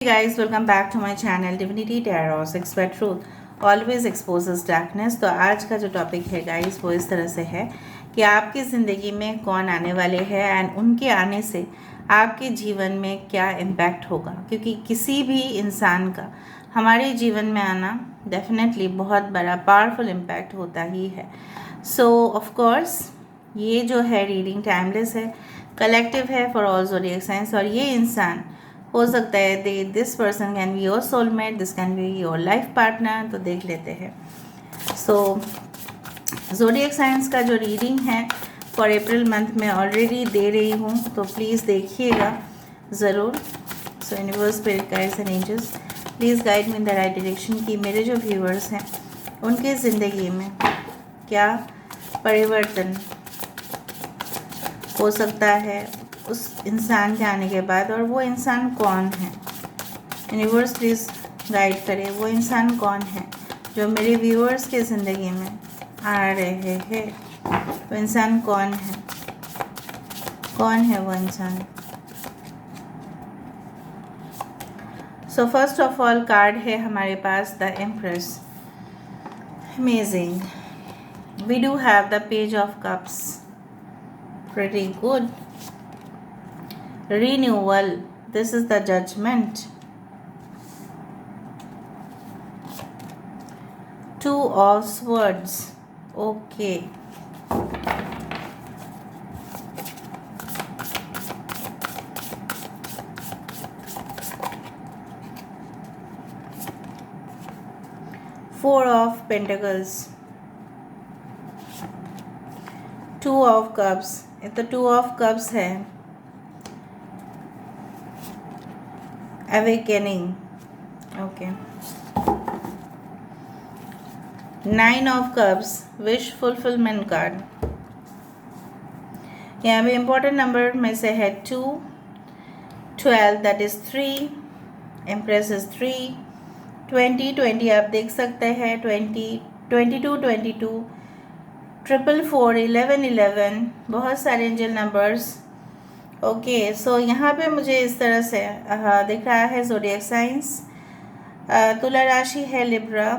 Hey guys, welcome back to my channel Divinity Tarot 6 by Truth always exposes darkness। तो आज का जो topic है गाइस वो इस तरह से है कि आपकी ज़िंदगी में कौन आने वाले हैं एंड उनके आने से आपके जीवन में क्या इम्पैक्ट होगा, क्योंकि किसी भी इंसान का हमारे जीवन में आना डेफिनेटली बहुत बड़ा पावरफुल इम्पैक्ट होता ही है। सो ऑफ कोर्स ये जो है रीडिंग टाइमलेस है, कलेक्टिव है फॉर ऑल ज़ोडिएक साइंस, और ये इंसान हो सकता है this person can be your soulmate, this can be your life partner. तो देख लेते हैं। सो ज़ोडिएक साइंस का जो रीडिंग है फॉर अप्रैल मंथ में ऑलरेडी दे रही हूँ, तो प्लीज़ देखिएगा ज़रूर। So universe, spirit guides and angels please guide me in the right direction कि मेरे जो व्यूअर्स हैं उनके ज़िंदगी में क्या परिवर्तन हो सकता है उस इंसान के आने के बाद, और वो इंसान कौन है। यूनिवर्स प्लीज़ गाइड करे, वो इंसान कौन है जो मेरे व्यूअर्स के ज़िंदगी में आ रहे हैं। वो इंसान कौन है, कौन है वो इंसान। So first of all card है हमारे पास the empress. Amazing. We do have the page of cups, pretty good. Renewal, this is the judgment. Two of swords, okay. Four of pentacles, two of cups। ये तो two of cups है। Awakening, okay. Nine of cups, wish fulfillment card। यहाँ पे important number में से है 2, 12 that is 3, empress is 3, 20, 20 आप देख सकते हैं, 20, 22, 22, 444, 11, 11, बहुत सारे एंजल नंबर्स। ओके सो यहाँ पे मुझे इस तरह से दिख रहा है ज़ोडिएक साइंस। तुला राशि है Libra.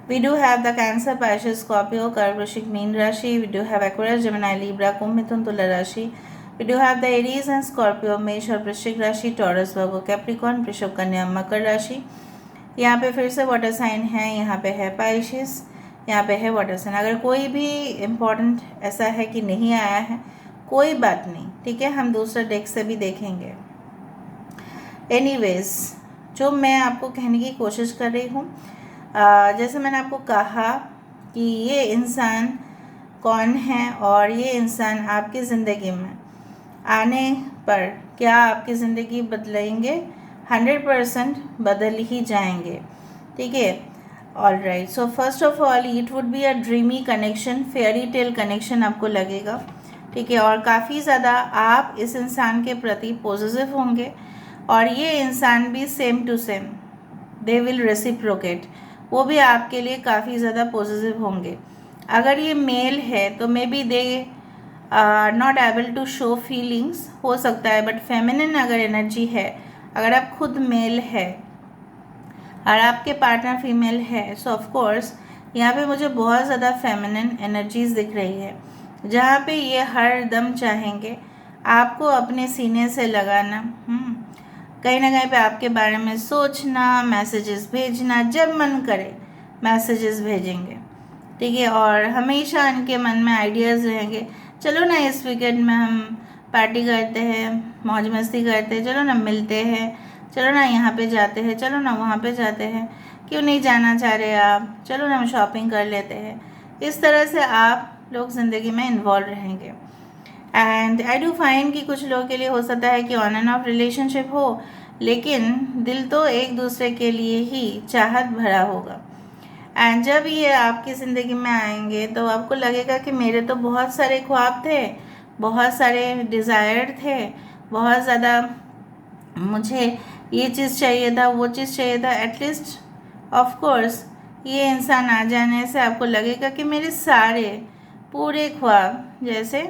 We do have the cancer, Pisces, Scorpio, कर्क, वृश्चिक, मीन राशि। We do have Aquarius, Gemini, Libra, कुंभ, मिथुन, तुला राशि। We do have the Aries and Scorpio, मेष और वृश्चिक राशि, टॉरस, वर्गो, कैप्रिकॉर्न, वृषभ, कन्या, मकर राशि। यहाँ पे फिर से वाटर साइन है, यहाँ पे है पाइसेस, यहाँ पे है वाटर साइन। अगर कोई भी इम्पोर्टेंट ऐसा है कि नहीं आया है, कोई बात नहीं, ठीक है, हम दूसरा डेक से भी देखेंगे। एनीवेज, जो मैं आपको कहने की कोशिश कर रही हूँ, जैसे मैंने आपको कहा कि ये इंसान कौन है और ये इंसान आपकी ज़िंदगी में आने पर क्या आपकी ज़िंदगी बदलेंगे, 100% बदल ही जाएंगे, ठीक है। All right, so first of all it would be a dreamy connection, fairy tale connection आपको लगेगा, ठीक है। और काफ़ी ज़्यादा आप इस इंसान के प्रति पॉजिटिव होंगे, और ये इंसान भी same to same, they will reciprocate, वो भी आपके लिए काफ़ी ज़्यादा पॉजिटिव होंगे। अगर ये मेल है तो may be they not able to show feelings, हो सकता है, बट फेमिनिन अगर एनर्जी है, अगर आप खुद मेल है और आपके पार्टनर फीमेल है, सो ऑफ कोर्स यहाँ पे मुझे बहुत ज़्यादा फेमिनिन एनर्जीज़ दिख रही है, जहाँ पे ये हर दम चाहेंगे आपको अपने सीने से लगाना, कहीं ना कहीं पे आपके बारे में सोचना, मैसेजेस भेजना, जब मन करे मैसेजेस भेजेंगे, ठीक है। और हमेशा इनके मन में आइडियाज़ रहेंगे, चलो ना इस वीकेंड में हम पार्टी करते हैं, मौज मस्ती करते हैं, चलो ना मिलते हैं, चलो ना यहाँ पे जाते हैं, चलो ना वहाँ पे जाते हैं, क्यों नहीं जाना चाह रहे आप, चलो ना हम शॉपिंग कर लेते हैं। इस तरह से आप लोग ज़िंदगी में इन्वॉल्व रहेंगे। एंड आई डू फाइंड कि कुछ लोगों के लिए हो सकता है कि ऑन एंड ऑफ रिलेशनशिप हो, लेकिन दिल तो एक दूसरे के लिए ही चाहत भरा होगा। एंड जब ये आपकी ज़िंदगी में आएंगे तो आपको लगेगा कि मेरे तो बहुत सारे ख्वाब थे, बहुत सारे डिज़ायर थे, बहुत ज़्यादा मुझे ये चीज़ चाहिए था, वो चीज़ चाहिए था। एटलीस्ट ऑफ कोर्स ये इंसान आ जाने से आपको लगेगा कि मेरे सारे पूरे ख्वाब जैसे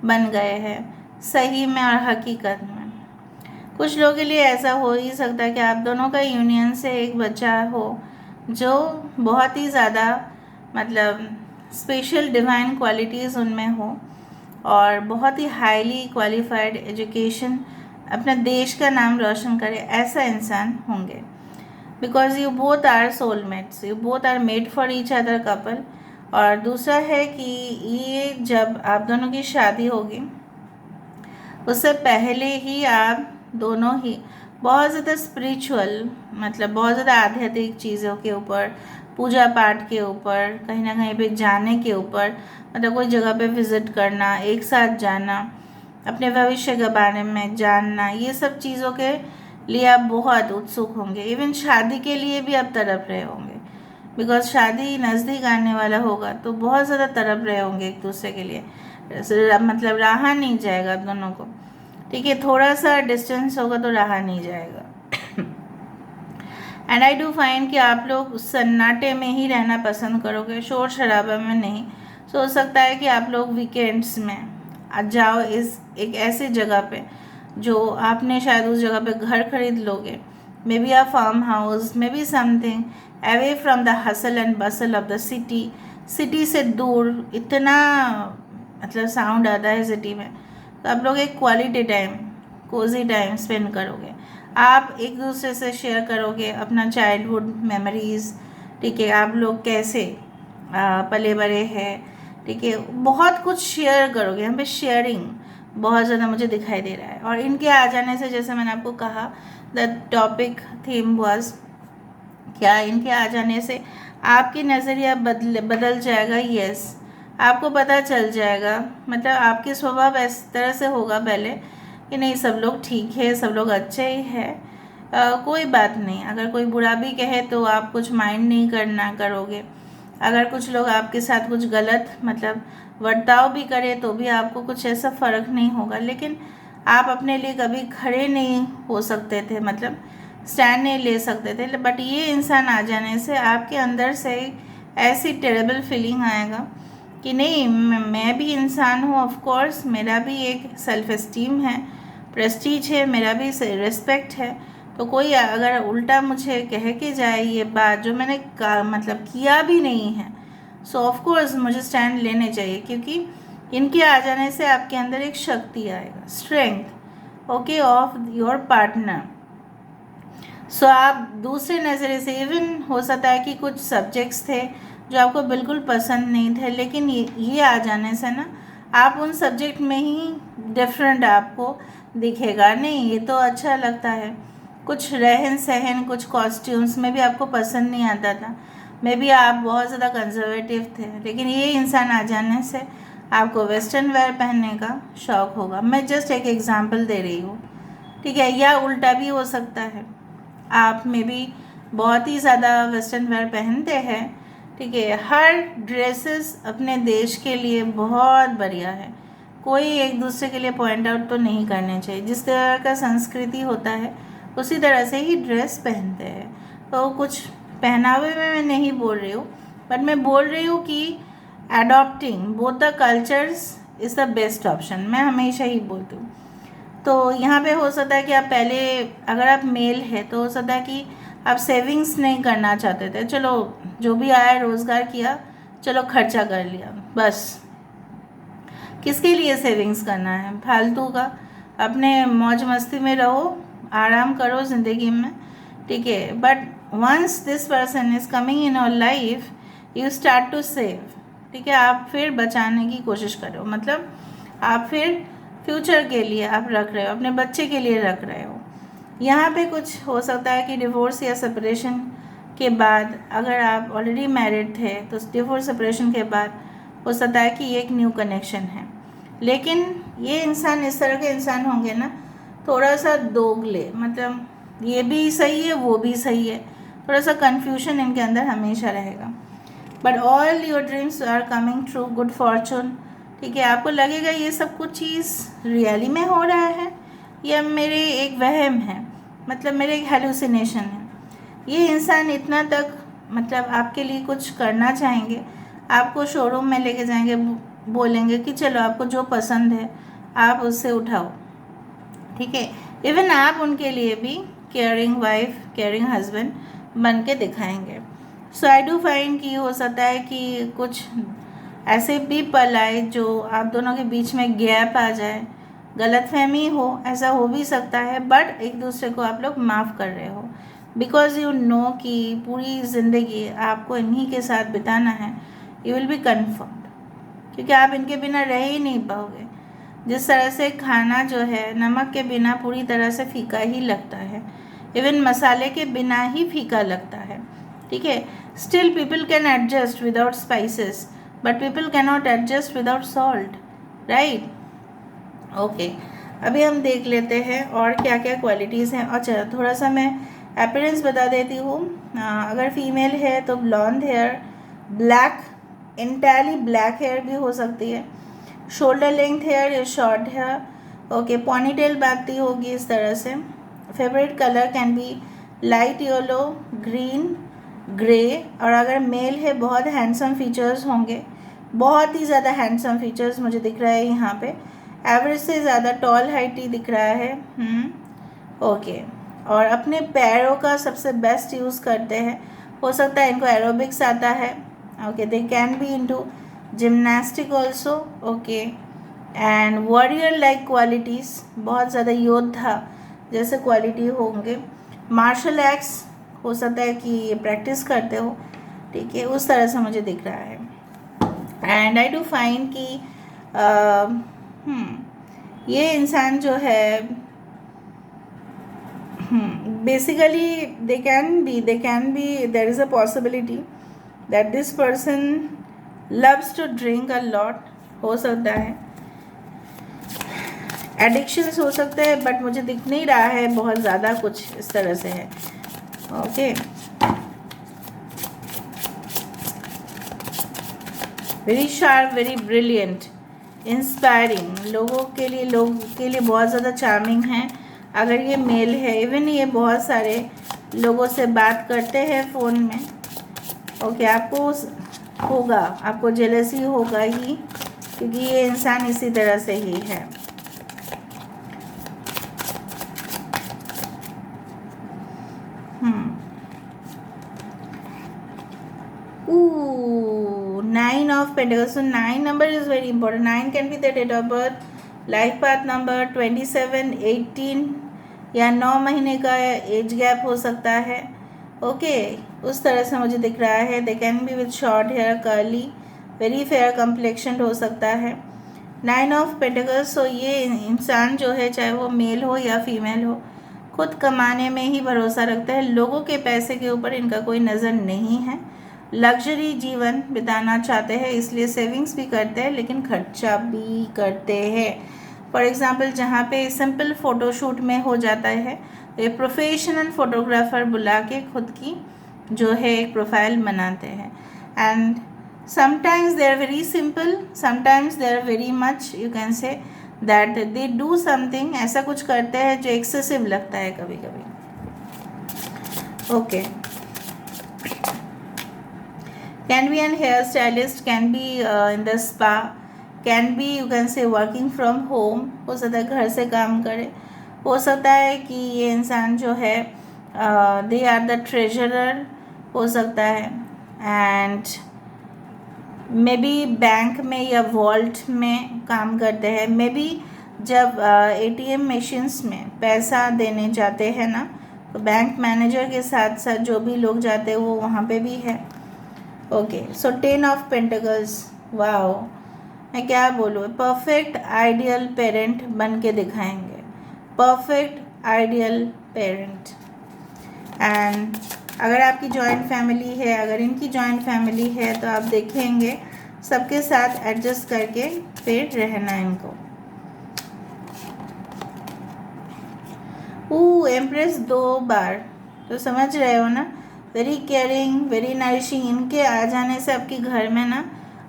बन गए हैं, सही में और हकीकत में। कुछ लोगों के लिए ऐसा हो ही सकता है कि आप दोनों का यूनियन से एक बच्चा हो जो बहुत ही ज़्यादा मतलब स्पेशल डिवाइन क्वालिटीज़ उनमें हो और बहुत ही हाईली क्वालिफाइड एजुकेशन अपने देश का नाम रोशन करे, ऐसा इंसान होंगे। Because you both are soulmates, you both are made for each other couple. और दूसरा है कि ये जब आप दोनों की शादी होगी उससे पहले ही आप दोनों ही बहुत ज़्यादा स्पिरिचुअल, मतलब बहुत ज़्यादा आध्यात्मिक चीज़ों के ऊपर, पूजा पाठ के ऊपर, कहीं ना कहीं पे जाने के ऊपर, मतलब कोई जगह पे विज़िट करना, एक साथ जाना, अपने भविष्य के बारे में जानना, ये सब चीज़ों के लिए आप बहुत उत्सुक होंगे। इवन शादी के लिए भी आप तड़प रहे होंगे, बिकॉज शादी नज़दीक आने वाला होगा तो बहुत ज़्यादा तड़प रहे होंगे एक दूसरे के लिए, मतलब रहा नहीं जाएगा दोनों को। ठीक है, थोड़ा सा डिस्टेंस होगा तो रहा नहीं जाएगा। एंड आई डू फाइंड कि आप लोग सन्नाटे में ही रहना पसंद करोगे, शोर शराबा में नहीं। सो हो सकता है कि आप लोग वीकेंड्स में जाओ इस एक ऐसी जगह पे जो आपने शायद उस जगह पे घर खरीद लोगे, may be a farm house, may be something away from the hustle and bustle of the city. City से दूर इतना मतलब साउंड आता है सिटी में, तो आप लोग एक quality time, cosy time spend करोगे। आप एक दूसरे से शेयर करोगे अपना चाइल्डहुड मेमोरीज़। ठीक है, आप लोग कैसे पले बड़े हैं, ठीक है, बहुत कुछ शेयर करोगे। यहाँ पे शेयरिंग बहुत ज़्यादा मुझे दिखाई दे रहा है। और इनके आ जाने से, जैसे मैंने आपको कहा, द टॉपिक थीम वाज क्या, इनके आ जाने से आपकी नज़रिया बदल जाएगा। यस, आपको पता चल जाएगा, मतलब आपके स्वभाव इस तरह से होगा पहले कि नहीं सब लोग ठीक है, सब लोग अच्छे ही है, कोई बात नहीं। अगर कोई बुरा भी कहे तो आप कुछ माइंड नहीं करना करोगे। अगर कुछ लोग आपके साथ कुछ गलत मतलब बर्ताव भी करे तो भी आपको कुछ ऐसा फ़र्क नहीं होगा। लेकिन आप अपने लिए कभी खड़े नहीं हो सकते थे, मतलब स्टैंड नहीं ले सकते थे। बट ये इंसान आ जाने से आपके अंदर से ऐसी टेरेबल फीलिंग आएगा कि नहीं, मैं भी इंसान हूँ, ऑफ कोर्स मेरा भी एक सेल्फ एस्टीम है, प्रेस्टीज है, मेरा भी रिस्पेक्ट है। तो कोई अगर उल्टा मुझे कह के जाए ये बात जो मैंने मतलब किया भी नहीं है, सो ऑफ कोर्स मुझे स्टैंड लेने चाहिए, क्योंकि इनके आ जाने से आपके अंदर एक शक्ति आएगा, strength, okay, of your partner. So आप दूसरे नज़रिए से, इवन हो सकता है कि कुछ सब्जेक्ट्स थे जो आपको बिल्कुल पसंद नहीं थे, लेकिन ये आ जाने से ना आप उन सब्जेक्ट में ही डिफरेंट आपको दिखेगा। नहीं, ये तो अच्छा लगता है। कुछ रहन सहन, कुछ कॉस्ट्यूम्स में भी आपको पसंद नहीं आता था, मे बी आप बहुत ज़्यादा कंजर्वेटिव थे, लेकिन ये इंसान आ जाने से आपको वेस्टर्न वेयर पहनने का शौक़ होगा। मैं जस्ट एक एग्जांपल दे रही हूँ, ठीक है। या उल्टा भी हो सकता है, आप में भी बहुत ही ज़्यादा वेस्टर्न वेयर पहनते हैं, ठीक है। हर ड्रेसेस अपने देश के लिए बहुत बढ़िया है, कोई एक दूसरे के लिए पॉइंट आउट तो नहीं करने चाहिए। जिस तरह का संस्कृति होता है उसी तरह से ही ड्रेस पहनते हैं। तो कुछ पहनावे में मैं नहीं बोल रही हूँ, बट मैं बोल रही हूँ कि adopting both the cultures is the best option, मैं हमेशा ही बोलती हूँ। तो यहाँ पे हो सकता है कि आप पहले, अगर आप मेल है तो हो सकता है कि आप सेविंग्स नहीं करना चाहते थे, चलो जो भी आया रोज़गार किया, चलो खर्चा कर लिया, बस। किसके लिए सेविंग्स करना है फालतू का, अपने मौज मस्ती में रहो, आराम करो ज़िंदगी में, ठीक है। But once this person is coming in your life, you start to save, ठीक है। आप फिर बचाने की कोशिश करो, मतलब आप फिर फ्यूचर के लिए आप रख रहे हो, अपने बच्चे के लिए रख रहे हो। यहाँ पे कुछ हो सकता है कि डिवोर्स या सेपरेशन के बाद, अगर आप ऑलरेडी मैरिड थे तो डिवोर्स सेपरेशन के बाद हो सकता है कि एक न्यू कनेक्शन है। लेकिन ये इंसान इस तरह के इंसान होंगे ना, थोड़ा सा दोगले, मतलब ये भी सही है वो भी सही है, थोड़ा सा कन्फ्यूजन इनके अंदर हमेशा रहेगा। But all your dreams are coming true, good fortune, ठीक है। आपको लगेगा ये सब कुछ चीज़ रियली में हो रहा है या मेरे एक वहम है, मतलब मेरे एक हेलुसिनेशन है। ये इंसान इतना तक मतलब आपके लिए कुछ करना चाहेंगे, आपको शोरूम में लेके जाएंगे, बोलेंगे कि चलो आपको जो पसंद है आप उससे उठाओ, ठीक है। इवन आप उनके लिए भी केयरिंग वाइफ, केयरिंग हस्बैंड बन के दिखाएंगे। सो आई डू फाइंड कि हो सकता है कि कुछ ऐसे भी पल आए जो आप दोनों के बीच में गैप आ जाए, गलतफहमी हो, ऐसा हो भी सकता है, बट एक दूसरे को आप लोग माफ़ कर रहे हो बिकॉज यू नो कि पूरी ज़िंदगी आपको इन्हीं के साथ बिताना है। यू विल बी कन्फर्म्ड क्योंकि आप इनके बिना रह ही नहीं पाओगे। जिस तरह से खाना जो है नमक के बिना पूरी तरह से फीका ही लगता है, इवन मसाले के बिना ही फीका लगता है, ठीक है। Still people can adjust without spices but people can not adjust without salt, right. Okay, अभी हम देख लेते हैं और क्या क्या क्वालिटीज़ हैं। अच्छा, थोड़ा सा मैं अपीयरेंस बता देती हूँ। अगर फीमेल है तो blonde hair, black, entirely black hair भी हो सकती है, शोल्डर लेंथ हेयर या शॉर्ट हेयर, ओके, पॉनीटेल बांधती होगी इस तरह से। Favourite colour can be light yellow, green, grey. और अगर मेल है बहुत हैंडसम फीचर्स होंगे, बहुत ही ज़्यादा हैंडसम फीचर्स मुझे दिख रहा है यहाँ पे, एवरेज से ज़्यादा टॉल हाइट ही दिख रहा है। ओके, और अपने पैरों का सबसे बेस्ट यूज़ करते हैं। हो सकता है इनको एरोबिक्स आता है, okay, they can B into gymnastic also, okay, and warrior like qualities, बहुत ज़्यादा योद्धा जैसे क्वालिटी होंगे। मार्शल आर्ट्स हो सकता है कि ये प्रैक्टिस करते हो, ठीक है, उस तरह से मुझे दिख रहा है। एंड आई डू फाइंड कि ये इंसान जो है basically they can be there is a possibility that this person loves to drink a lot, हो सकता है। एडिक्शंस हो सकते हैं बट मुझे दिख नहीं रहा है बहुत ज़्यादा कुछ इस तरह से है, okay. Very sharp, very brilliant, inspiring, लोगों के लिए बहुत ज़्यादा चार्मिंग है अगर ये मेल है। इवन ये बहुत सारे लोगों से बात करते हैं फ़ोन में, ओके, आपको जेलसी होगा ही क्योंकि ये इंसान इसी तरह से ही है। Nine of Pentacles. So 9 number is very important. 9 can be the date of birth, life path number 27, 18 या 9 महीने का एज गैप हो सकता है, ओके, उस तरह से मुझे दिख रहा है। They can be with short hair, curly, very fair complexion हो सकता है। 9 ऑफ पेंटिकल्स। सो ये इंसान जो है चाहे वो मेल हो या फीमेल हो, खुद कमाने में ही भरोसा रखता है, लोगों के पैसे के ऊपर इनका कोई नज़र नहीं है। लग्जरी जीवन बिताना चाहते हैं इसलिए सेविंग्स भी करते हैं लेकिन खर्चा भी करते हैं। फॉर एग्ज़ाम्पल जहाँ पे सिंपल फ़ोटोशूट में हो जाता है तो ये प्रोफेशनल फ़ोटोग्राफ़र बुला के खुद की जो है एक प्रोफाइल बनाते हैं। And sometimes they are very simple, sometimes they are very much, you can say that they do something, ऐसा कुछ करते हैं जो एक्सेसिव लगता है कभी कभी, okay. Can be an hairstylist, can be in the spa, can be you can say working from home, हो सकता है घर से काम करे, हो सकता है कि ये इंसान जो है दे आर द ट्रेजरर हो सकता है, एंड मे बी बैंक में या वॉल्ट में काम करते हैं। मे बी जब ATM मशीन्स में पैसा देने जाते हैं ना तो बैंक मैनेजर के साथ साथ जो भी लोग जाते हैं वो वहाँ पे भी है, okay. So 10 of pentacles, wow, मैं क्या बोलूँ, परफेक्ट आइडियल पेरेंट बन के दिखाएंगे, परफेक्ट आइडियल पेरेंट। एंड अगर आपकी जॉइंट फैमिली है, अगर इनकी जॉइंट फैमिली है तो आप देखेंगे सबके साथ एडजस्ट करके फिर रहना इनको। एम्प्रेस 2 बार, तो समझ रहे हो ना, वेरी केयरिंग, वेरी नरिशिंग। इनके आ जाने से आपके घर में ना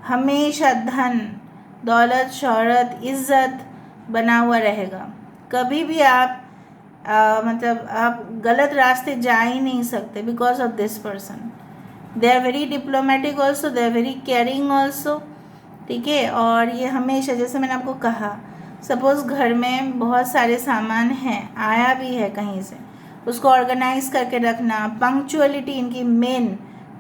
हमेशा धन, दौलत, शोहरत, इज़्ज़त बना हुआ रहेगा। कभी भी आप मतलब आप गलत रास्ते जा ही नहीं सकते because of this person. They are very diplomatic also, they are very caring also, ठीक है। और ये हमेशा, जैसे मैंने आपको कहा, सपोज़ घर में बहुत सारे सामान हैं, आया भी है कहीं से, उसको ऑर्गेनाइज करके रखना। पंक्चुअलिटी इनकी मेन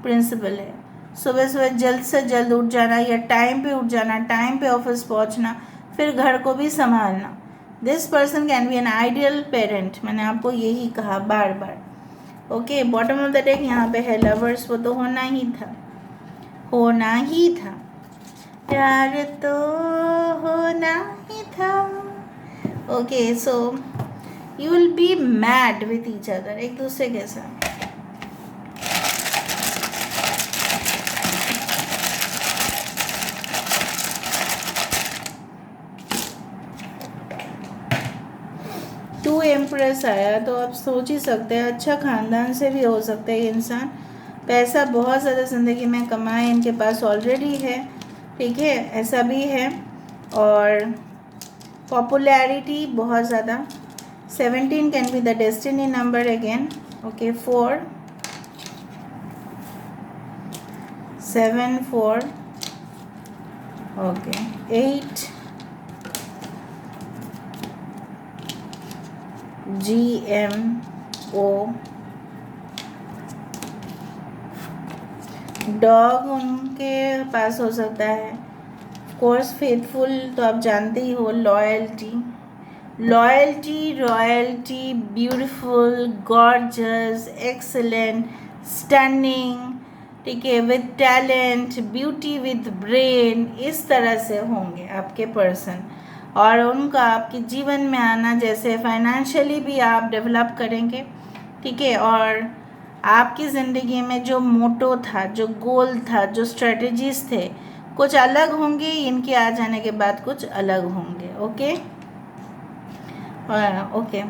प्रिंसिपल है। सुबह सुबह जल्द से जल्द उठ जाना या टाइम पे उठ जाना, टाइम पे ऑफिस पहुंचना, फिर घर को भी संभालना। This person can be an ideal parent. मैंने आपको यही कहा बार बार। Okay, bottom of the deck यहाँ पे है लवर्स, वो तो होना ही था, होना ही था, प्यार तो होना ही था। Okay, so you will be mad with each other, एक दूसरे के साथ। टू एम्प्रेस आया तो आप सोच ही सकते हैं, अच्छा ख़ानदान से भी हो सकता है ये इंसान। पैसा बहुत ज़्यादा ज़िंदगी में कमाए, इनके पास ऑलरेडी है, ठीक है, ऐसा भी है। और पॉपुलैरिटी बहुत ज़्यादा। 17 can be the destiny number again. Okay, 4 7 4, okay, 8 GMO। Dog उनके पास हो सकता है। कोर्स फेथफुल तो आप जानते ही हो। Loyalty, loyalty, royalty, beautiful, gorgeous, excellent, stunning, ठीक है, with talent, beauty with brain, इस तरह से होंगे आपके पर्सन। और उनका आपके जीवन में आना, जैसे फाइनेंशियली भी आप डेवलप करेंगे, ठीक है। और आपकी ज़िंदगी में जो मोटो था, जो गोल था, जो स्ट्रेटजीज थे, कुछ अलग होंगे। इनके आ जाने के बाद कुछ अलग होंगे। Okay, okay.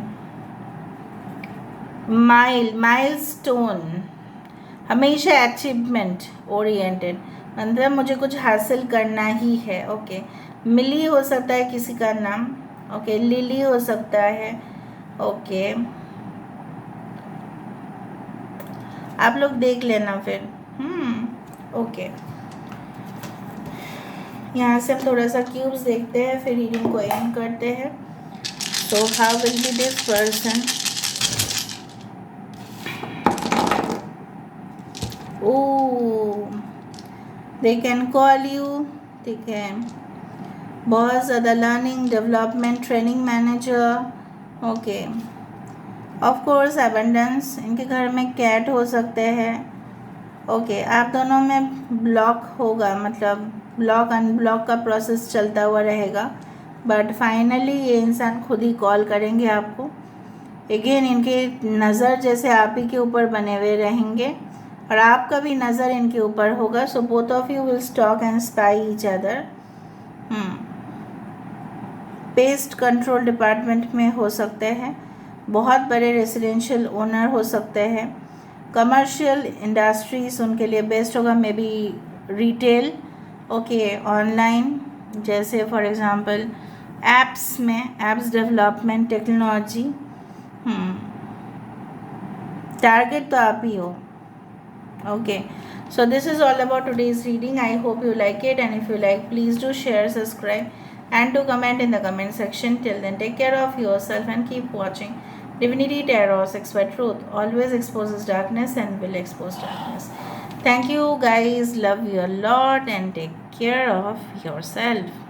माइलस्टोन, हमेशा अचीवमेंट ओरिएंटेड, मतलब मुझे कुछ हासिल करना ही है। ओके, मिली हो सकता है किसी का नाम। ओके, लिली हो सकता है। ओके, आप लोग देख लेना फिर। ओके, यहाँ से हम थोड़ा सा क्यूब्स देखते हैं, फिर रीडिंग को एंड करते हैं। So how will be this person? Oh, they can call you, ठीक है, बहुत ज़्यादा learning, development, training manager. Okay, of course abundance, इनके घर में कैट हो सकते हैं। ओके, आप दोनों में ब्लॉक होगा, मतलब ब्लॉक अनब्लॉक का प्रोसेस चलता हुआ रहेगा, बट फाइनली ये इंसान खुद ही कॉल करेंगे आपको। अगेन इनके नज़र जैसे आप ही के ऊपर बने हुए रहेंगे और आपका भी नज़र इनके ऊपर होगा। So both of you will stock and spy each other. Pest control department में हो सकते हैं, बहुत बड़े रेसिडेंशियल ओनर हो सकते हैं। कमर्शियल इंडस्ट्रीज उनके लिए बेस्ट होगा, may be retail, okay, online, जैसे फॉर एग्जांपल एप्स में, एप्स डेवलपमेंट, टेक्नोलॉजी। टारगेट तो आप ही हो। Okay, so this is all about today's reading. I hope you like it, and if you like, please do share, subscribe, and to comment in the comment section. Till then, take care of yourself and keep watching Divinity Tarot 6 by Truth. Always exposes darkness and will expose darkness. Thank you guys, love you a lot, and take care of yourself.